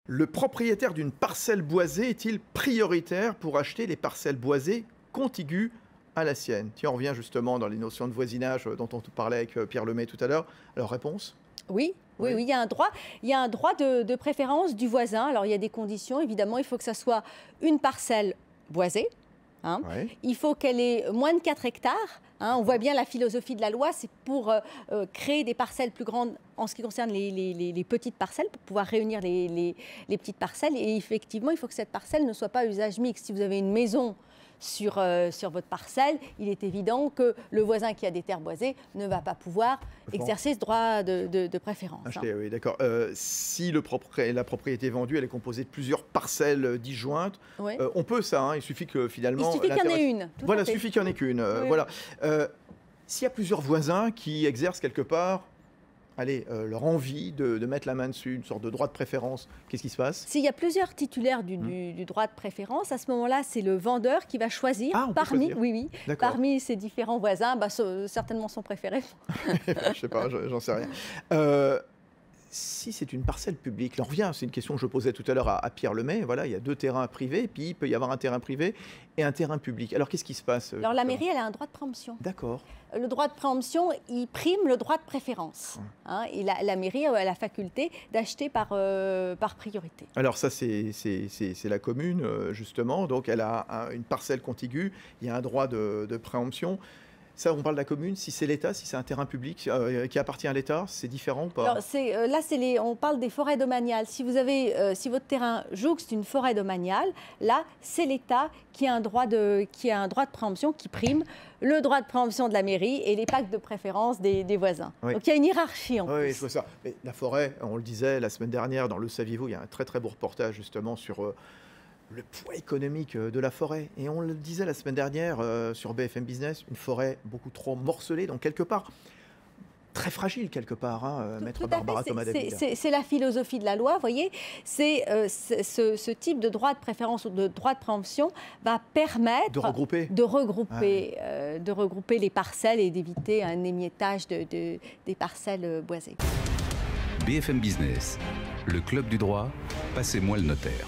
Le propriétaire d'une parcelle boisée est-il prioritaire pour acheter les parcelles boisées contiguës à la sienne? Tiens, on revient justement dans les notions de voisinage dont on parlait avec Pierre Lemay tout à l'heure. Alors, réponse? Oui, il y a un droit de préférence du voisin. Alors, il y a des conditions, évidemment. Il faut que ça soit une parcelle boisée. Oui. Il faut qu'elle ait moins de 4 hectares. On voit bien la philosophie de la loi, c'est pour créer des parcelles plus grandes en ce qui concerne les petites parcelles, pour pouvoir réunir les petites parcelles. Et effectivement, il faut que cette parcelle ne soit pas à usage mixte. Si vous avez une maison sur votre parcelle, il est évident que le voisin qui a des terres boisées ne va pas pouvoir exercer ce droit de préférence. Acheter, oui, d'accord. Si la propriété vendue, elle est composée de plusieurs parcelles disjointes, Oui. On peut ça, il suffit que finalement... Il suffit qu'il y en ait une. Voilà, il suffit qu'il y en ait qu'une. Oui. Voilà. S'il y a plusieurs voisins qui exercent quelque part, leur envie de mettre la main dessus, une sorte de droit de préférence, qu'est-ce qui se passe? S'il y a plusieurs titulaires du droit de préférence, à ce moment-là, c'est le vendeur qui va choisir parmi ses différents voisins, certainement son préféré. Je sais pas, j'en sais rien. Si c'est une parcelle publique, là on revient, c'est une question que je posais tout à l'heure à Pierre Lemay, voilà, il y a 2 terrains privés, puis il peut y avoir un terrain privé et un terrain public. Alors qu'est-ce qui se passe? Alors la mairie, elle a un droit de préemption. D'accord. Le droit de préemption, il prime le droit de préférence. Et la mairie a la faculté d'acheter par priorité. Alors ça, c'est la commune, justement, donc elle a une parcelle contiguë, il y a un droit de préemption. Ça, on parle de la commune. Si c'est l'État, si c'est un terrain public qui appartient à l'État, c'est différent ou pas? Alors, on parle des forêts domaniales. Si votre terrain jouxte une forêt domaniale, là, c'est l'État qui a un droit de préemption qui prime le droit de préemption de la mairie et les pactes de préférence des voisins. Oui. Donc il y a une hiérarchie en plus. Oui, je vois ça. Mais la forêt, on le disait la semaine dernière dans Le Saviez-vous, il y a un très très beau reportage justement sur le poids économique de la forêt. Et on le disait la semaine dernière sur BFM Business, une forêt beaucoup trop morcelée, donc quelque part, très fragile quelque part, Maître Barbara Thomas-David. C'est la philosophie de la loi, vous voyez. Ce type de droit de préférence ou de droit de préemption va permettre de regrouper les parcelles et d'éviter un émiettage des parcelles boisées. BFM Business, le club du droit, passez-moi le notaire.